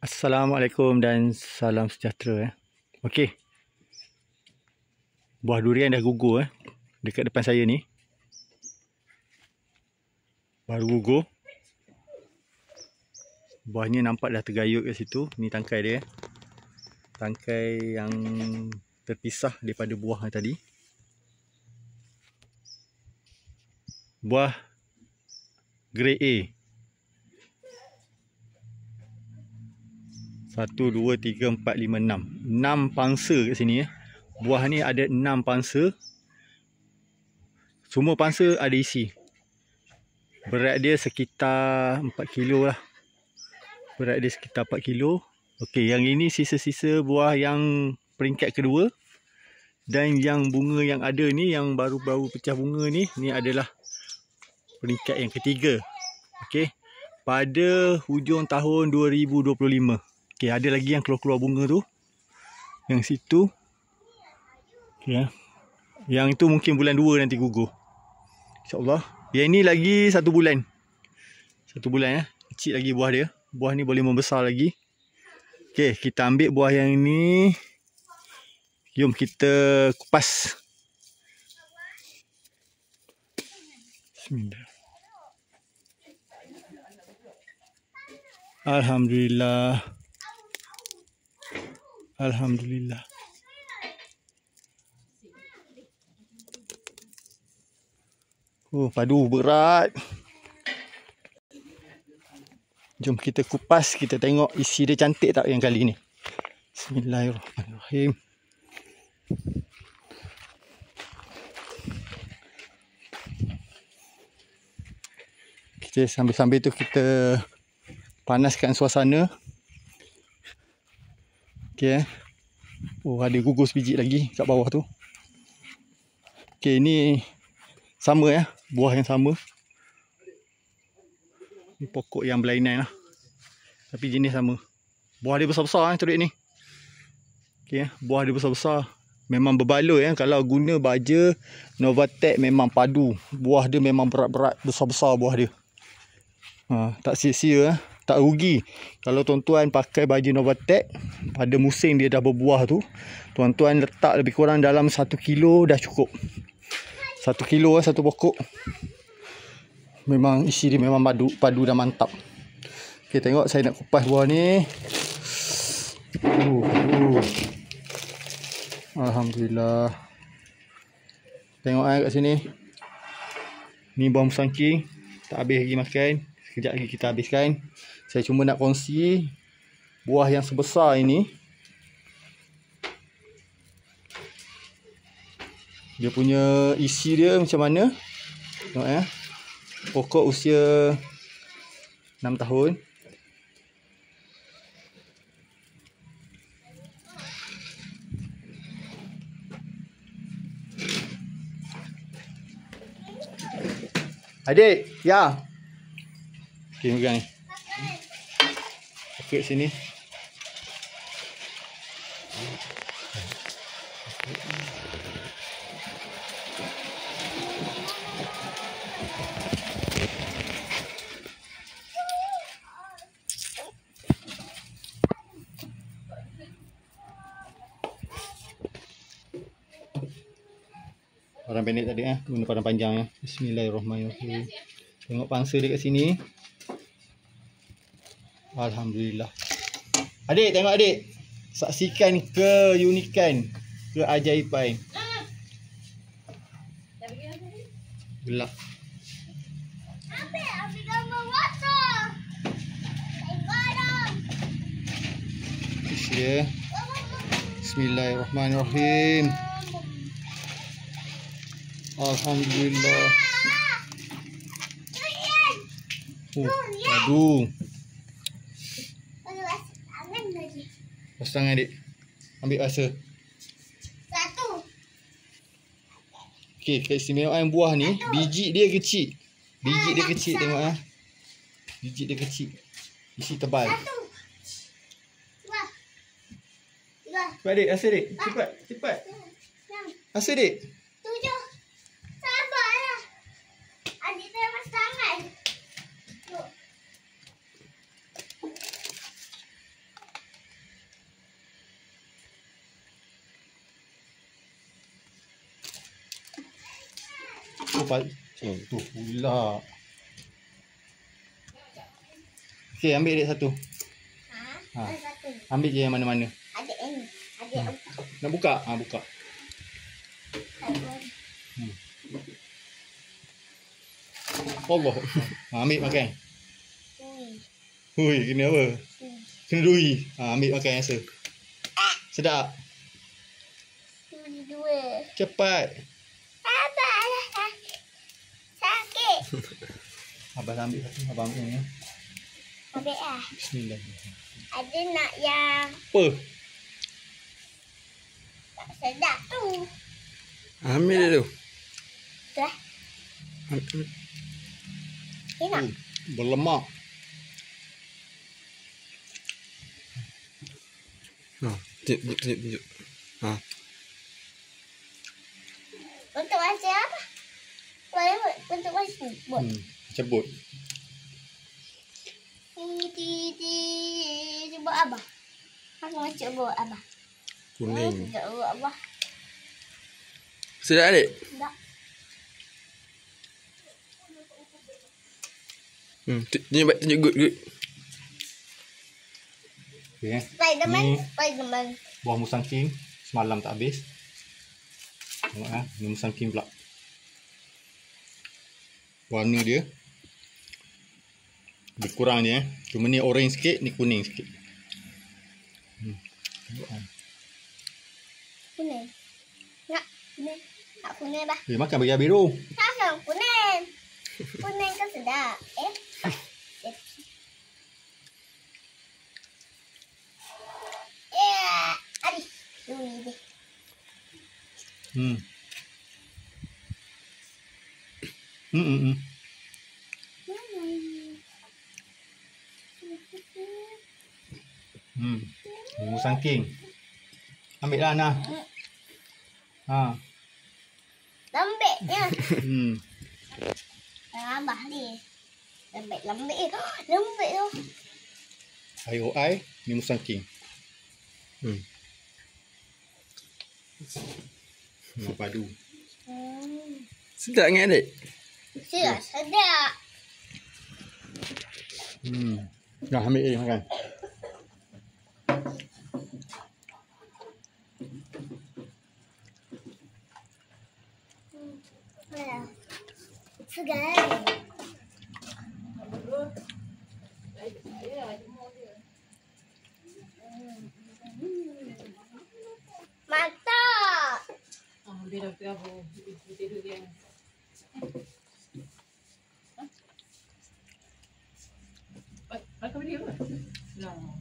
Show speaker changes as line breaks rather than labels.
Assalamualaikum dan salam sejahtera. Okey. Buah durian dah gugur dekat depan saya ni. Baru gugur. Buahnya nampak dah tergayut kat situ. Ni tangkai dia. Tangkai yang terpisah daripada buah yang tadi. Buah grade A. 1, 2, 3, 4, 5, 6. 6 pangsa kat sini. Buah ni ada 6 pangsa. Semua pangsa ada isi. Berat dia sekitar 4 kilo lah. Berat dia sekitar 4 kilo. Okey, yang ini sisa-sisa buah yang peringkat kedua. Dan yang bunga yang ada ni, yang baru-baru pecah bunga ni, ni adalah peringkat yang ketiga. Okey, pada hujung tahun 2025. Okey, ada lagi yang keluar-keluar bunga tu. Yang situ. Okey, yang itu mungkin bulan 2 nanti gugur. InsyaAllah. Yang ini lagi 1 bulan. 1 bulan kecil lagi buah dia. Buah ni boleh membesar lagi. Okey, kita ambil buah yang ini. Jom kita kupas. Bismillah. Alhamdulillah. Alhamdulillah. Oh, padu berat. Jom kita kupas, kita tengok isi dia cantik tak yang kali ni. Bismillahirrahmanirrahim. Kita sambil-sambil tu kita panaskan suasana. Okey. Oh, ada gugur sebiji lagi kat bawah tu. Okey, ni sama buah yang sama. Ni pokok yang berlainan lah. Tapi jenis sama. Buah dia besar-besar terik ni. Okey, buah dia besar-besar. Memang berbaloi kalau guna baja Novatec memang padu. Buah dia memang berat-berat, besar-besar buah dia. Tak sia-sia tak rugi. Kalau tuan-tuan pakai baju Novatec pada musim dia dah berbuah tu, tuan-tuan letak lebih kurang dalam 1 kilo dah cukup. 1 kilo satu pokok. Memang isi dia memang padu dan mantap. Okay, tengok saya nak kupas buah ni. Alhamdulillah. Tengok kat sini. Ni buah musangking. Tak habis lagi makan. Sekejap lagi kita habiskan. Saya cuma nak kongsi buah yang sebesar ini. Dia punya isi dia macam mana. Tengok pokok usia 6 tahun. Adik, ya. Okey, pegang ni. Okey, sini. Padang pendek tadi guna padang panjang Bismillahirrahmanirrahim. Tengok pangsa dia kat sini. Alhamdulillah. Adik, tengok adik. Saksikan keunikan, keajaiban. Gelap. Ambil gambar motor. Bismillahirrahmanirrahim. Alhamdulillah. Aduh. Pas tangan adik. Ambil rasa. Satu. Okey, keistimewaan buah ni, biji dia kecil. Biji dia kecil, tengok Biji dia kecil. Isi tebal. Satu. Dua. Cepat adik, rasa adik. Cepat. Rasa adik. 7. Sabarlah. Adik saya mas tangan. Tu pula. Okey, ambil adik satu.
Satu.
Ambil je yang mana-mana.
Adik ini. Adik
Nak buka? Buka. Allah. Ambil makan. Hui, kena apa? Kena duri. Ambil makan rasa. Sedap.
Dua.
Cepat.
Abang sakit.
Abang ambil satu. Abang ambil ni.
Ambil lah.
Bismillah.
Ada nak yang
Apa?
tak sedap tu.
Ambil dia tu.
Tu lah.
Ambil.
Enak.
Berlemak.
Tunjuk.
Untuk macam apa? Untuk macam buat.
Cebut.
Cuba abah. Aku nak cuba abah.
Kuning.
Cuba abah.
Sedap adik?
Tak.
Tunjuk good.
Okay,
Spiderman.
Ni.
Spiderman.
buah musang king. Semalam tak habis. Tengok ni musang king pula. Warna dia berkurang je. Cuma ni orange sikit, ni kuning sikit. Tengok
Kuning. Nak kuning. Nak kuning abah.
makan bagi habis tu.
Tak kuning. Kuning kan sedap. Adik. Duri deh.
Musang king. Ambil lah Nah.
Lembeknya.
Hmm.
Abah ni. Lembek. Lembek tu.
IOI ni musang king. Padu.
Sedap kan adik?
Sedap.
Dah ambil je makan.
Segar. Mantap.
Dia dah apa? Tidur dia. Pakai dia apa? No.